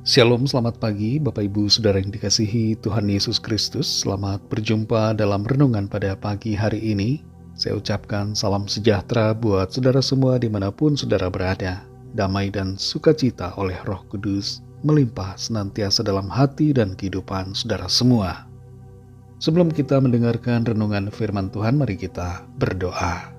Shalom, selamat pagi Bapak Ibu Saudara yang dikasihi Tuhan Yesus Kristus. Selamat berjumpa dalam renungan pada pagi hari ini. Saya ucapkan salam sejahtera buat saudara semua dimanapun saudara berada. Damai dan sukacita oleh Roh Kudus melimpah senantiasa dalam hati dan kehidupan saudara semua. Sebelum kita mendengarkan renungan firman Tuhan, mari kita berdoa.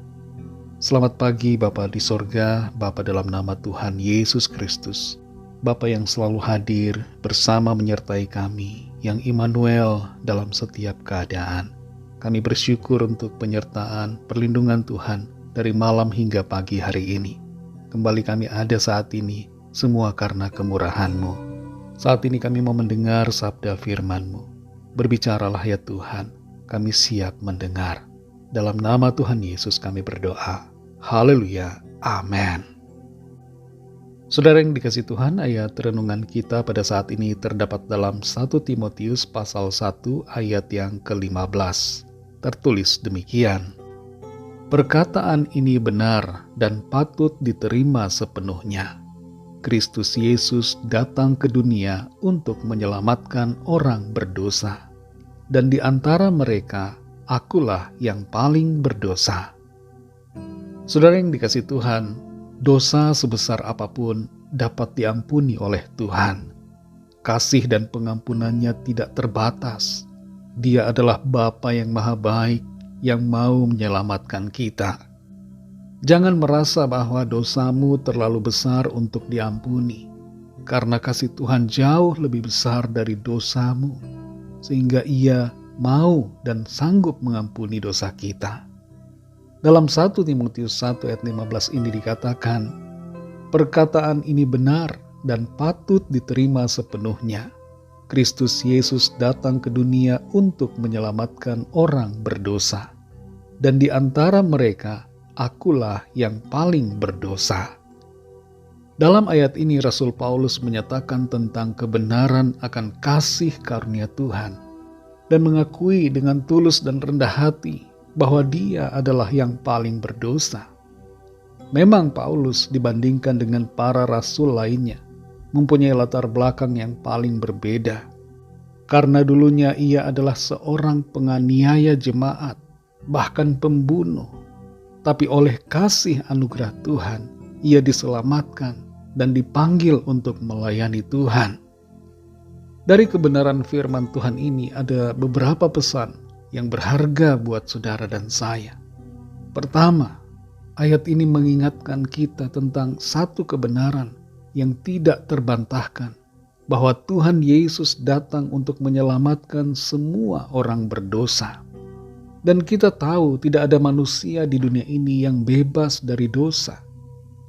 Selamat pagi Bapa di sorga, Bapa dalam nama Tuhan Yesus Kristus. Bapa yang selalu hadir bersama menyertai kami, yang Immanuel dalam setiap keadaan. Kami bersyukur untuk penyertaan, perlindungan Tuhan dari malam hingga pagi hari ini. Kembali kami ada saat ini, semua karena kemurahan-Mu. Saat ini kami mau mendengar sabda firman-Mu. Berbicaralah ya Tuhan, kami siap mendengar. Dalam nama Tuhan Yesus kami berdoa. Haleluya, amin. Saudara yang dikasih Tuhan, ayat renungan kita pada saat ini terdapat dalam 1 Timotius pasal 1 ayat yang ke-15. Tertulis demikian. Perkataan ini benar dan patut diterima sepenuhnya. Kristus Yesus datang ke dunia untuk menyelamatkan orang berdosa. Dan di antara mereka, akulah yang paling berdosa. Saudara yang dikasih Tuhan, dosa sebesar apapun dapat diampuni oleh Tuhan. Kasih dan pengampunannya tidak terbatas. Dia adalah Bapa yang maha baik, yang mau menyelamatkan kita. Jangan merasa bahwa dosamu terlalu besar untuk diampuni, karena kasih Tuhan jauh lebih besar dari dosamu, sehingga Ia mau dan sanggup mengampuni dosa kita. Dalam 1 Timotius 1 ayat 15 ini dikatakan, perkataan ini benar dan patut diterima sepenuhnya. Kristus Yesus datang ke dunia untuk menyelamatkan orang berdosa. Dan di antara mereka, akulah yang paling berdosa. Dalam ayat ini Rasul Paulus menyatakan tentang kebenaran akan kasih karunia Tuhan dan mengakui dengan tulus dan rendah hati bahwa dia adalah yang paling berdosa. Memang Paulus dibandingkan dengan para rasul lainnya mempunyai latar belakang yang paling berbeda. Karena dulunya ia adalah seorang penganiaya jemaat, bahkan pembunuh. Tapi oleh kasih anugerah Tuhan, ia diselamatkan dan dipanggil untuk melayani Tuhan. Dari kebenaran firman Tuhan ini ada beberapa pesan yang berharga buat saudara dan saya. Pertama, ayat ini mengingatkan kita tentang satu kebenaran yang tidak terbantahkan, bahwa Tuhan Yesus datang untuk menyelamatkan semua orang berdosa. Dan kita tahu tidak ada manusia di dunia ini yang bebas dari dosa.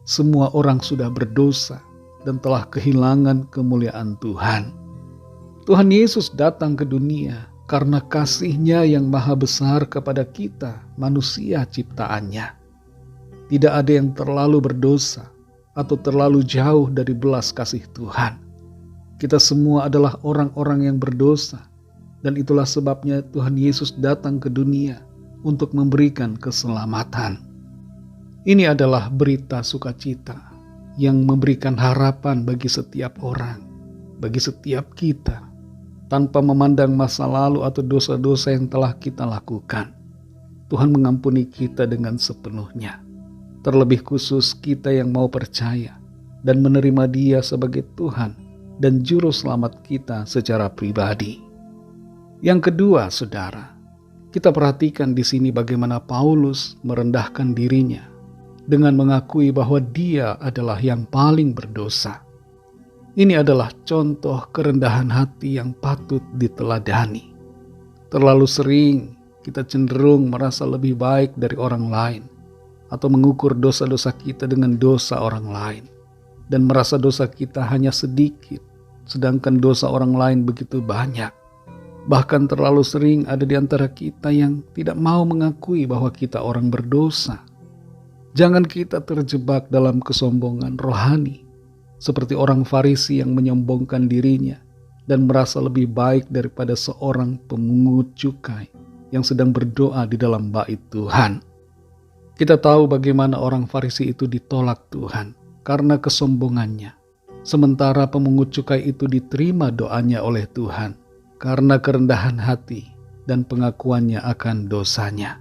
Semua orang sudah berdosa dan telah kehilangan kemuliaan Tuhan. Tuhan Yesus datang ke dunia karena kasih-Nya yang maha besar kepada kita, manusia ciptaannya. Tidak ada yang terlalu berdosa atau terlalu jauh dari belas kasih Tuhan. Kita semua adalah orang-orang yang berdosa, dan itulah sebabnya Tuhan Yesus datang ke dunia untuk memberikan keselamatan. Ini adalah berita sukacita yang memberikan harapan bagi setiap orang, bagi setiap kita, tanpa memandang masa lalu atau dosa-dosa yang telah kita lakukan. Tuhan mengampuni kita dengan sepenuhnya. Terlebih khusus kita yang mau percaya dan menerima Dia sebagai Tuhan dan Juru Selamat kita secara pribadi. Yang kedua, saudara, kita perhatikan di sini bagaimana Paulus merendahkan dirinya dengan mengakui bahwa dia adalah yang paling berdosa. Ini adalah contoh kerendahan hati yang patut diteladani. Terlalu sering kita cenderung merasa lebih baik dari orang lain atau mengukur dosa-dosa kita dengan dosa orang lain dan merasa dosa kita hanya sedikit, sedangkan dosa orang lain begitu banyak. Bahkan terlalu sering ada di antara kita yang tidak mau mengakui bahwa kita orang berdosa. Jangan kita terjebak dalam kesombongan rohani, seperti orang Farisi yang menyombongkan dirinya dan merasa lebih baik daripada seorang pemungut cukai yang sedang berdoa di dalam bait Tuhan. Kita tahu bagaimana orang Farisi itu ditolak Tuhan karena kesombongannya, sementara pemungut cukai itu diterima doanya oleh Tuhan karena kerendahan hati dan pengakuannya akan dosanya.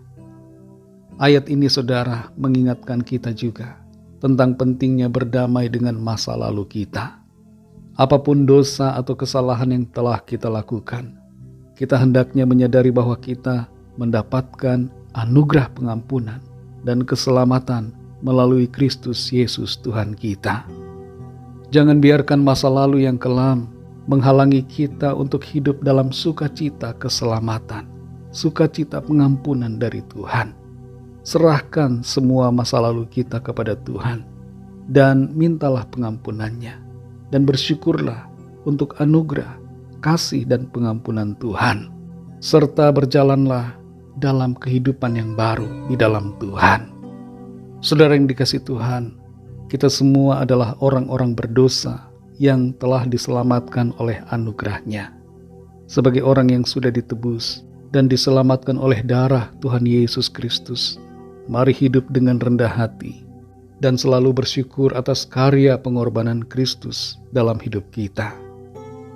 Ayat ini, saudara, mengingatkan kita juga tentang pentingnya berdamai dengan masa lalu kita. Apapun dosa atau kesalahan yang telah kita lakukan, kita hendaknya menyadari bahwa kita mendapatkan anugerah pengampunan dan keselamatan melalui Kristus Yesus Tuhan kita. Jangan biarkan masa lalu yang kelam menghalangi kita untuk hidup dalam sukacita keselamatan, sukacita pengampunan dari Tuhan. Serahkan semua masa lalu kita kepada Tuhan dan mintalah pengampunannya, dan bersyukurlah untuk anugerah, kasih dan pengampunan Tuhan, serta berjalanlah dalam kehidupan yang baru di dalam Tuhan. Saudara yang dikasihi Tuhan, kita semua adalah orang-orang berdosa yang telah diselamatkan oleh anugerah-Nya. Sebagai orang yang sudah ditebus dan diselamatkan oleh darah Tuhan Yesus Kristus, mari hidup dengan rendah hati dan selalu bersyukur atas karya pengorbanan Kristus dalam hidup kita.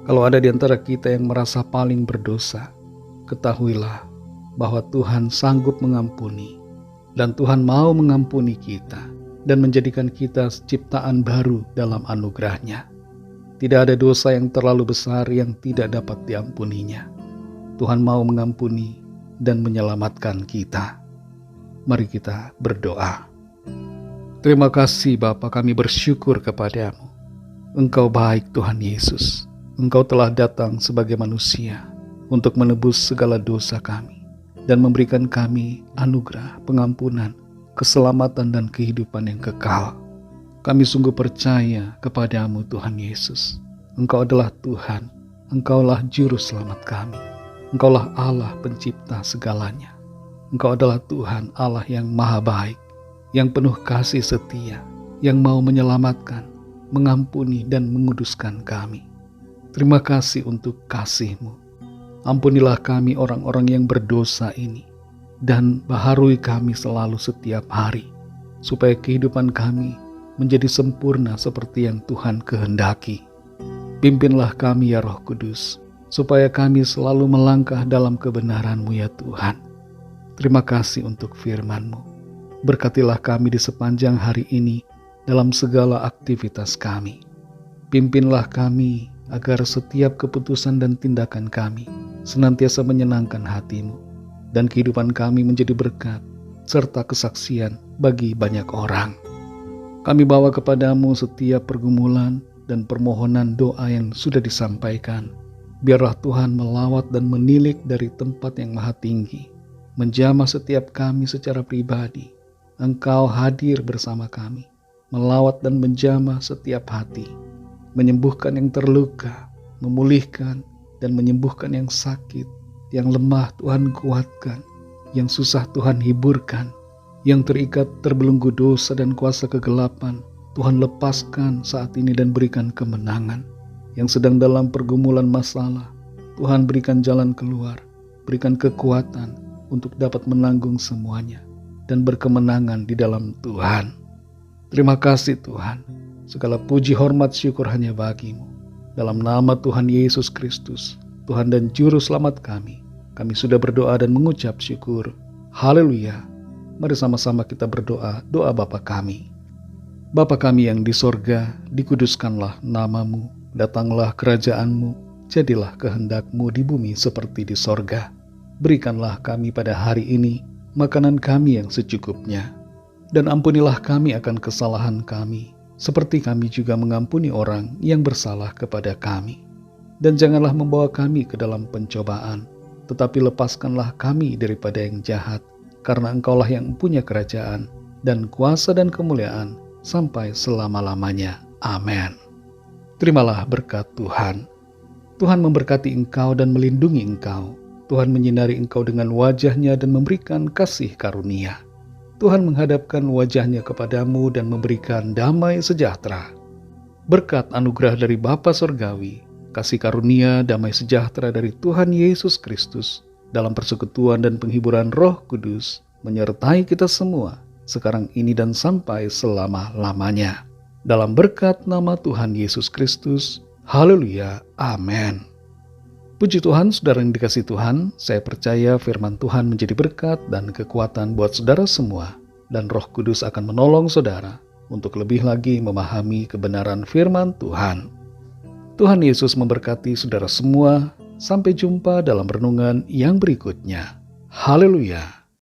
Kalau ada di antara kita yang merasa paling berdosa, ketahuilah bahwa Tuhan sanggup mengampuni, dan Tuhan mau mengampuni kita dan menjadikan kita ciptaan baru dalam anugerah-Nya. Tidak ada dosa yang terlalu besar yang tidak dapat diampuninya. Tuhan mau mengampuni dan menyelamatkan kita. Mari kita berdoa. Terima kasih Bapa, kami bersyukur kepadamu. Engkau baik Tuhan Yesus. Engkau telah datang sebagai manusia untuk menebus segala dosa kami dan memberikan kami anugerah, pengampunan, keselamatan dan kehidupan yang kekal. Kami sungguh percaya kepadamu Tuhan Yesus. Engkau adalah Tuhan, Engkaulah juru selamat kami. Engkaulah Allah pencipta segalanya. Engkau adalah Tuhan Allah yang maha baik, yang penuh kasih setia, yang mau menyelamatkan, mengampuni dan menguduskan kami. Terima kasih untuk kasih-Mu. Ampunilah kami orang-orang yang berdosa ini, dan baharui kami selalu setiap hari, supaya kehidupan kami menjadi sempurna seperti yang Tuhan kehendaki. Pimpinlah kami ya Roh Kudus, supaya kami selalu melangkah dalam kebenaran-Mu ya Tuhan. Terima kasih untuk firman-Mu. Berkatilah kami di sepanjang hari ini dalam segala aktivitas kami. Pimpinlah kami agar setiap keputusan dan tindakan kami senantiasa menyenangkan hati-Mu, dan kehidupan kami menjadi berkat serta kesaksian bagi banyak orang. Kami bawa kepadamu setiap pergumulan dan permohonan doa yang sudah disampaikan. Biarlah Tuhan melawat dan menilik dari tempat yang maha tinggi, menjamah setiap kami secara pribadi. Engkau hadir bersama kami, melawat dan menjamah setiap hati, menyembuhkan yang terluka, memulihkan dan menyembuhkan yang sakit, yang lemah Tuhan kuatkan, yang susah Tuhan hiburkan, yang terikat terbelenggu dosa dan kuasa kegelapan Tuhan lepaskan saat ini dan berikan kemenangan. Yang sedang dalam pergumulan masalah, Tuhan berikan jalan keluar, berikan kekuatan untuk dapat menanggung semuanya dan berkemenangan di dalam Tuhan. Terima kasih Tuhan, segala puji hormat syukur hanya bagi-Mu. Dalam nama Tuhan Yesus Kristus, Tuhan dan Juru Selamat kami sudah berdoa dan mengucap syukur. Haleluya. Mari sama-sama kita berdoa, doa Bapa kami. Bapa kami yang di sorga, dikuduskanlah nama-Mu, datanglah kerajaan-Mu, jadilah kehendak-Mu di bumi seperti di sorga. Berikanlah kami pada hari ini makanan kami yang secukupnya, dan ampunilah kami akan kesalahan kami, seperti kami juga mengampuni orang yang bersalah kepada kami. Dan janganlah membawa kami ke dalam pencobaan, tetapi lepaskanlah kami daripada yang jahat, karena Engkaulah yang punya kerajaan, dan kuasa dan kemuliaan, sampai selama-lamanya. Amin. Terimalah berkat Tuhan. Tuhan memberkati engkau dan melindungi engkau. Tuhan menyinari engkau dengan wajah-Nya dan memberikan kasih karunia. Tuhan menghadapkan wajah-Nya kepadamu dan memberikan damai sejahtera. Berkat anugerah dari Bapa Surgawi, kasih karunia damai sejahtera dari Tuhan Yesus Kristus, dalam persekutuan dan penghiburan Roh Kudus, menyertai kita semua, sekarang ini dan sampai selama-lamanya. Dalam berkat nama Tuhan Yesus Kristus, haleluya, amin. Puji Tuhan, saudara yang dikasihi Tuhan, saya percaya firman Tuhan menjadi berkat dan kekuatan buat saudara semua, dan Roh Kudus akan menolong saudara untuk lebih lagi memahami kebenaran firman Tuhan. Tuhan Yesus memberkati saudara semua. Sampai jumpa dalam renungan yang berikutnya. Haleluya.